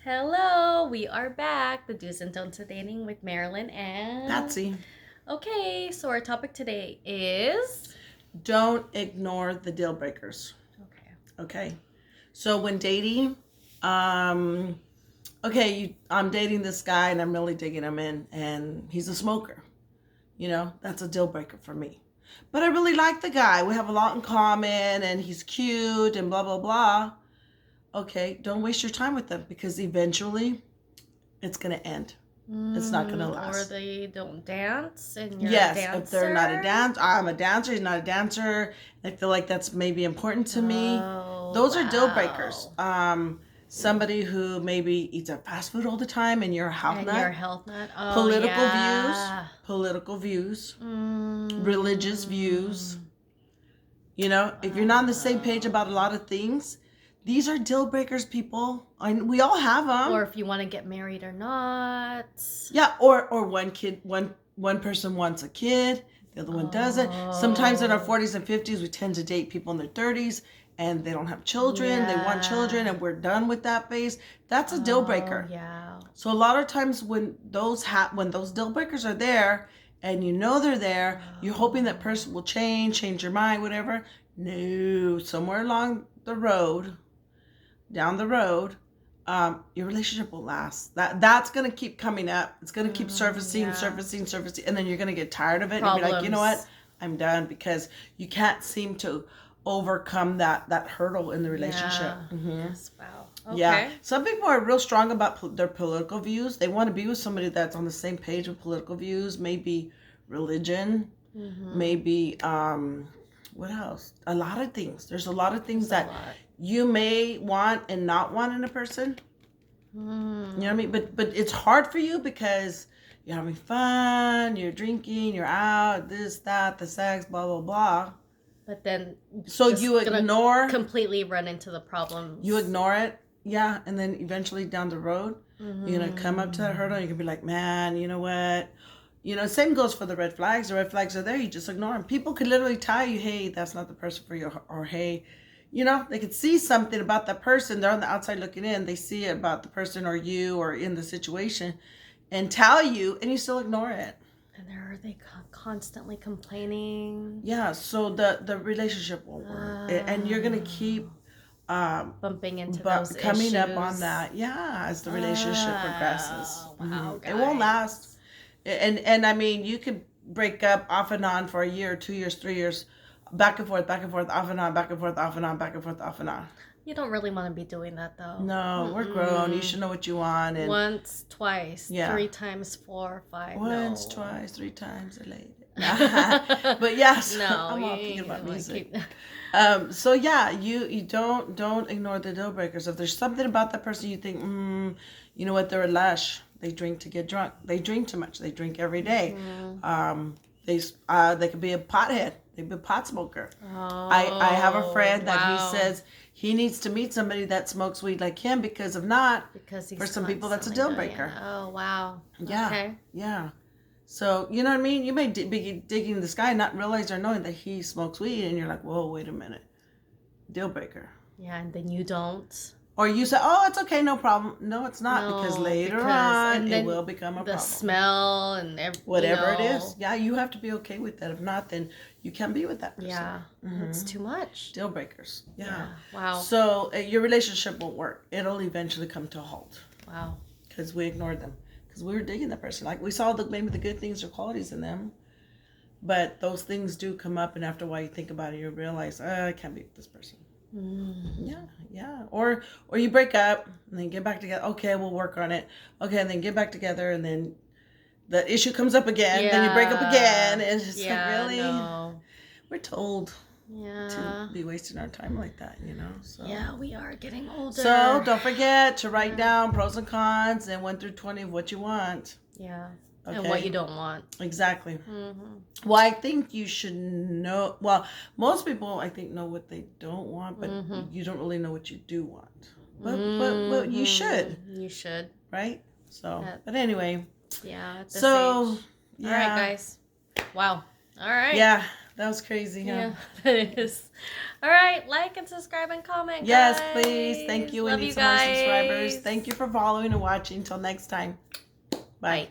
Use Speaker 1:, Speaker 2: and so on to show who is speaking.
Speaker 1: Hello, we are back. The do's and don'ts of dating with Marilyn and
Speaker 2: Patsy.
Speaker 1: Okay, so our topic today is
Speaker 2: Don't ignore the deal breakers. Okay. So when dating, I'm dating this guy and I'm really digging him in, and he's a smoker. That's a deal breaker for me. But I really like the guy. We have a lot in common, and he's cute and blah blah blah. Okay, don't waste your time with them because eventually, it's gonna end. It's not gonna last.
Speaker 1: Or they don't dance and you're
Speaker 2: Yes,
Speaker 1: a dancer.
Speaker 2: if they're not a dancer, I'm a dancer. He's not a dancer. I feel like that's maybe important to me. Those are deal breakers. Somebody who maybe eats a fast food all the time and you're a health nut.
Speaker 1: You're a health nut. Oh,
Speaker 2: Political views, religious views. If you're not on the same page about a lot of things, these are deal breakers, people. We all have them.
Speaker 1: Or if you want to get married or not.
Speaker 2: Yeah, or one person wants a kid, the other one doesn't. Sometimes in our 40s and 50s, we tend to date people in their 30s, and they don't have children. They want children, and we're done with that phase. That's a deal breaker.
Speaker 1: Yeah.
Speaker 2: So a lot of times when those deal breakers are there, and they're there, you're hoping that person will change your mind, whatever. No, somewhere along the road, down the road, your relationship will last. That's gonna keep coming up. It's gonna keep surfacing, and then you're gonna get tired of it. And you'll be like, you know what? I'm done, because you can't seem to overcome that hurdle in the relationship.
Speaker 1: Yeah. Yes. Wow. Okay.
Speaker 2: Yeah. Some people are real strong about their political views. They want to be with somebody that's on the same page with political views. Maybe religion. Maybe what else? A lot of things. There's a lot of things that you may want and not want in a person. You know what I mean? But it's hard for you because you're having fun, you're drinking, you're out, this, that, the sex, blah, blah, blah.
Speaker 1: But then
Speaker 2: so you ignore,
Speaker 1: completely run into the problems. You
Speaker 2: ignore it. Yeah. And then eventually down the road, you're going to come up to that hurdle and you're going to be like, man, you know what? Same goes for the red flags. The red flags are there. You just ignore them. People could literally tell you, hey, that's not the person for you. Or hey, they could see something about that person. They're on the outside looking in. They see it about the person or you or in the situation and tell you, and you still ignore it.
Speaker 1: And are they constantly complaining?
Speaker 2: Yeah, so the relationship won't work. And you're going to keep
Speaker 1: bumping into those
Speaker 2: coming
Speaker 1: issues.
Speaker 2: Up on that. Yeah, as the relationship progresses.
Speaker 1: Wow,
Speaker 2: it won't last. And I mean, you could break up off and on for a year, 2 years, 3 years, back and forth, off and on, back and forth, off and on, back and forth, off and on.
Speaker 1: You don't really want to be doing that, though.
Speaker 2: No, we're grown. You should know what you want. And
Speaker 1: once, twice, 3 times, 4, 5.
Speaker 2: Once, twice, 3 times a lady. But yes, I'm all thinking about music. So yeah, you don't ignore the deal breakers. If there's something about that person you think, you know what, they're a lush. They drink to get drunk. They drink too much. They drink every day. They could be a pothead. They could be a pot smoker. I have a friend that he says he needs to meet somebody that smokes weed like him, because if not, for some people that's a deal breaker.
Speaker 1: Oh, wow.
Speaker 2: Yeah.
Speaker 1: Okay.
Speaker 2: Yeah. So, you know what I mean? You may be digging this guy and not realize or knowing that he smokes weed, and you're like, whoa, wait a minute. Deal breaker.
Speaker 1: Yeah, and then you don't.
Speaker 2: Or you say, oh, it's okay, no problem. No, it's not, because later on, it will become a problem.
Speaker 1: The smell and
Speaker 2: whatever it is. Yeah, you have to be okay with that. If not, then you can't be with that person.
Speaker 1: Yeah, it's too much.
Speaker 2: Deal breakers. Yeah.
Speaker 1: Wow.
Speaker 2: So your relationship won't work. It'll eventually come to a halt.
Speaker 1: Wow.
Speaker 2: Because we ignored them. Because we were digging that person. Like, we saw maybe the good things or qualities in them. But those things do come up, and after a while you think about it, you realize, I can't be with this person. Yeah. Or you break up and then get back together. Okay, we'll work on it. Okay, and then get back together, and then the issue comes up again. Then you break up again, and it's like, really?
Speaker 1: No.
Speaker 2: We're told to be wasting our time like that, So
Speaker 1: yeah, we are getting older.
Speaker 2: So don't forget to write down pros and cons and 1 through 20 of what you want.
Speaker 1: Yeah. Okay. And what you don't want.
Speaker 2: Exactly. Well, I think you should know. Well, most people, I think, know what they don't want, but you don't really know what you do want. But you should.
Speaker 1: You should.
Speaker 2: Right? So, but anyway.
Speaker 1: Yeah. At this
Speaker 2: so,
Speaker 1: age. Yeah. All right, guys. Wow. All right.
Speaker 2: Yeah. That was crazy, huh?
Speaker 1: Yeah, that is. All right, like and subscribe and comment.
Speaker 2: Yes,
Speaker 1: guys.
Speaker 2: please. Thank you. We
Speaker 1: Love
Speaker 2: need
Speaker 1: you
Speaker 2: some more
Speaker 1: guys.
Speaker 2: subscribers. Thank you for following and watching. Till next time. Bye.
Speaker 1: Bye.